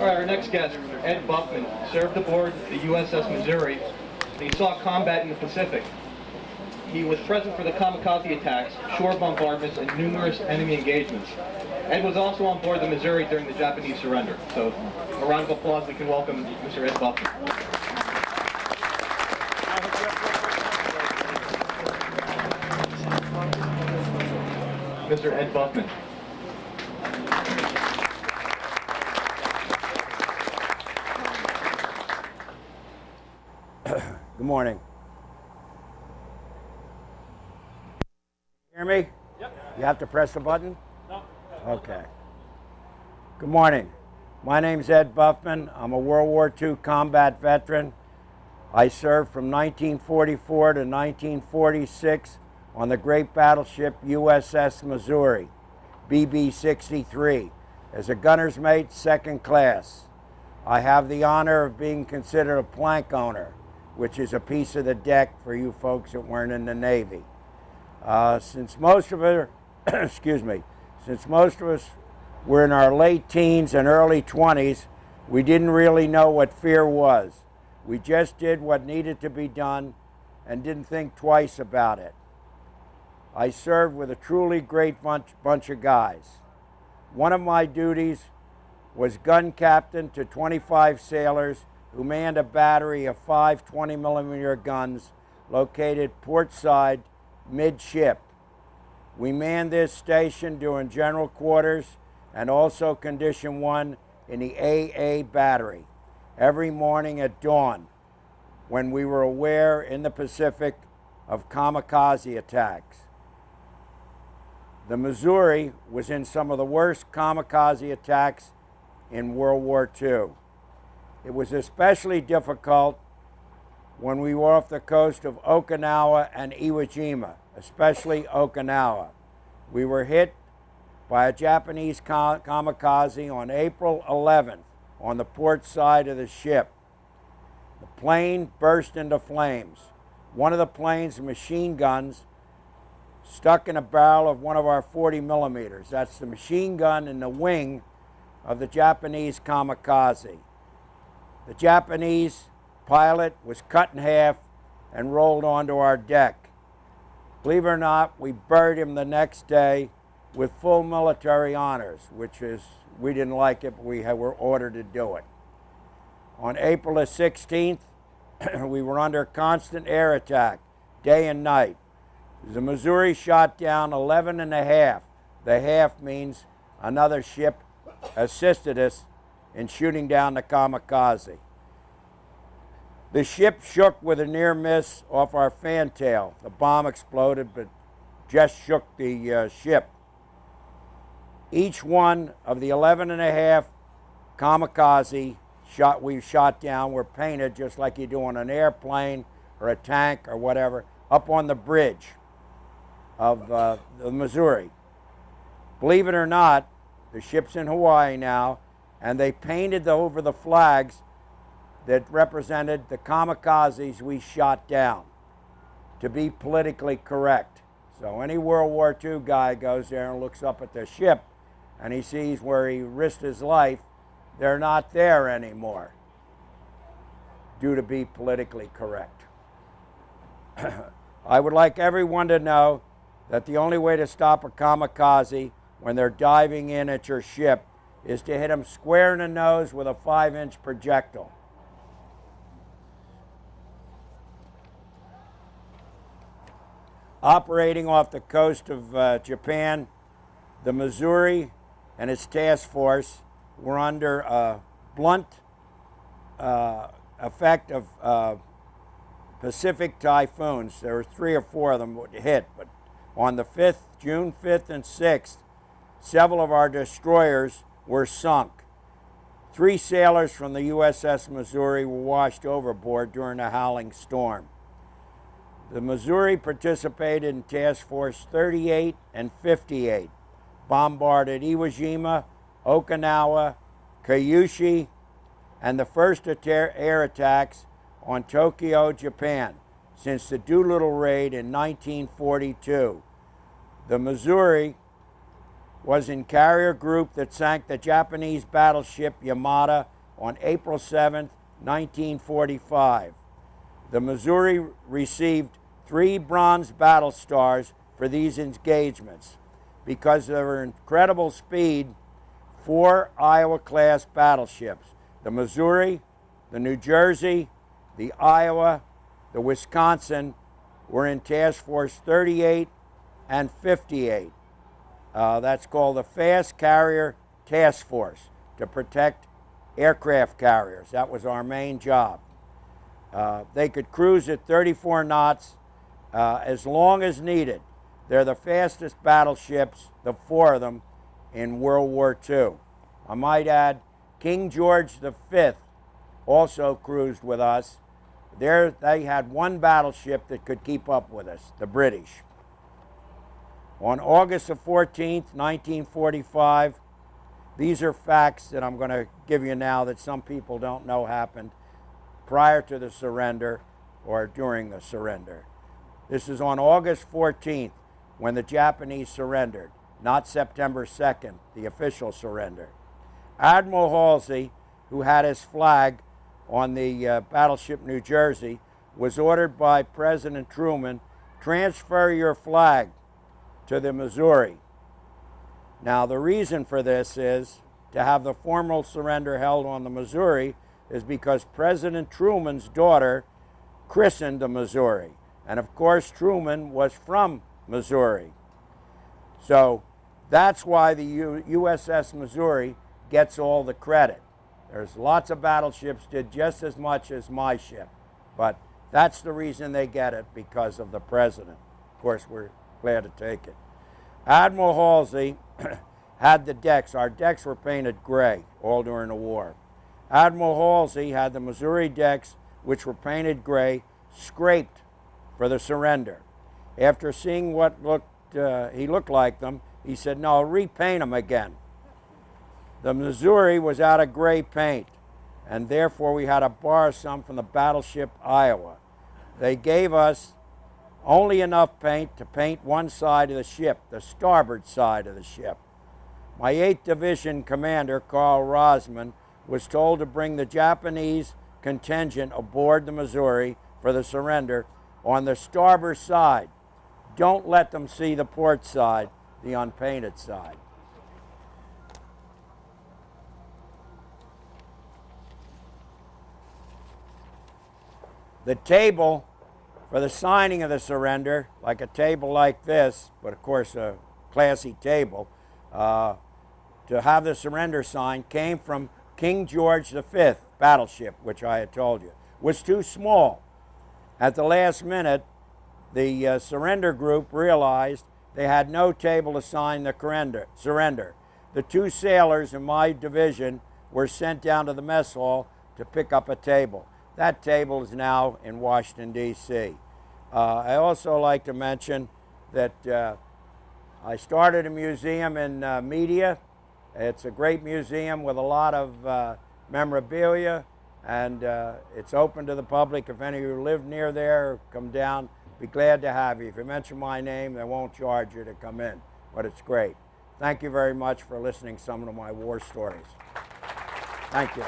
All right, our next guest, Ed Buffman, served aboard the USS Missouri, and he saw combat in the Pacific. He was present for the kamikaze attacks, shore bombardments, and numerous enemy engagements. Ed was also on board the Missouri during the Japanese surrender. So, a round of applause, we can welcome Mr. Ed Buffman. Mr. Ed Buffman. Good morning. Hear me? Yep. You have to press the button? No. Okay. Good morning. My name's Ed Buffman. I'm a World War II combat veteran. I served from 1944 to 1946 on the great battleship USS Missouri, BB-63, as a gunner's mate, second class. I have the honor of being considered a plank owner, which is a piece of the deck for you folks that weren't in the Navy. Since most of us, since most of us were in our late teens and early 20s, we didn't really know what fear was. We just did what needed to be done and didn't think twice about it. I served with a truly great bunch of guys. One of my duties was gun captain to 25 sailors who manned a battery of 5 20mm guns located portside midship. We manned this station during general quarters and also condition 1 in the AA battery every morning at dawn when we were aware in the Pacific of kamikaze attacks. The Missouri was in some of the worst kamikaze attacks in World War II. It was especially difficult when we were off the coast of Okinawa and Iwo Jima, especially Okinawa. We were hit by a Japanese kamikaze on April 11th on the port side of the ship. The plane burst into flames. One of the plane's machine guns stuck in a barrel of one of our 40mm. That's the machine gun in the wing of the Japanese kamikaze. The Japanese pilot was cut in half and rolled onto our deck. Believe it or not, we buried him the next day with full military honors, which is, we didn't like it, but we were ordered to do it. On April the 16th, we were under constant air attack, day and night. The Missouri shot down 11 and a half. The half means another ship assisted us in shooting down the kamikaze. The ship shook with a near miss off our fantail. The bomb exploded, but just shook the ship. Each one of the 11 and a half kamikaze we shot down were painted just like you do on an airplane or a tank or whatever, up on the bridge of the Missouri. Believe it or not, the ship's in Hawaii now, and they painted over the flags that represented the kamikazes we shot down to be politically correct. So any World War II guy goes there and looks up at the ship and he sees where he risked his life, they're not there anymore due to be politically correct. I would like everyone to know that the only way to stop a kamikaze when they're diving in at your ship is to hit them square in the nose with a 5-inch projectile. Operating off the coast of Japan, the Missouri and its task force were under a blunt effect of Pacific typhoons. There were 3 or 4 of them hit, but on the 5th, June 5th and 6th, several of our destroyers were sunk. 3 sailors from the USS Missouri were washed overboard during a howling storm. The Missouri participated in Task Force 38 and 58, bombarded Iwo Jima, Okinawa, Kyushu, and the first air attacks on Tokyo, Japan, since the Doolittle raid in 1942. The Missouri was in carrier group that sank the Japanese battleship Yamata on April 7th, 1945. The Missouri received 3 bronze battle stars for these engagements. Because of their incredible speed, 4 Iowa-class battleships, the Missouri, the New Jersey, the Iowa, the Wisconsin, were in Task Force 38 and 58. That's called the Fast Carrier Task Force, to protect aircraft carriers. That was our main job. They could cruise at 34 knots as long as needed. They're the fastest battleships, the 4 of them, in World War II. I might add, King George V also cruised with us. There they had 1 battleship that could keep up with us, the British. On August the 14th, 1945, these are facts that I'm going to give you now that some people don't know happened prior to the surrender or during the surrender. This is on August 14th when the Japanese surrendered, not September 2nd, the official surrender. Admiral Halsey, who had his flag on the battleship New Jersey, was ordered by President Truman, transfer your flag to the Missouri. Now, the reason for this is to have the formal surrender held on the Missouri is because President Truman's daughter christened the Missouri. And of course, Truman was from Missouri. So that's why the USS Missouri gets all the credit. There's lots of battleships did just as much as my ship, but that's the reason they get it, because of the president. Of course, we're glad to take it. Admiral Halsey had the decks. Our decks were painted gray all during the war. Admiral Halsey had the Missouri decks, which were painted gray, scraped for the surrender. After seeing what he looked like them, he said, no, repaint them again. The Missouri was out of gray paint, and therefore we had to borrow some from the battleship Iowa. They gave us only enough paint to paint one side of the ship, the starboard side of the ship. My 8th Division commander, Carl Rosman, was told to bring the Japanese contingent aboard the Missouri for the surrender on the starboard side. Don't let them see the port side, the unpainted side. The table for the signing of the surrender, like a table like this, but of course a classy table, to have the surrender signed came from King George V battleship, which I had told you, was too small. At the last minute, the surrender group realized they had no table to sign the surrender. The 2 sailors in my division were sent down to the mess hall to pick up a table. That table is now in Washington, D.C. I also like to mention that I started a museum in Media. It's a great museum with a lot of memorabilia, and it's open to the public. If any of you live near there, come down. Be glad to have you. If you mention my name, they won't charge you to come in, but it's great. Thank you very much for listening to some of my war stories. Thank you.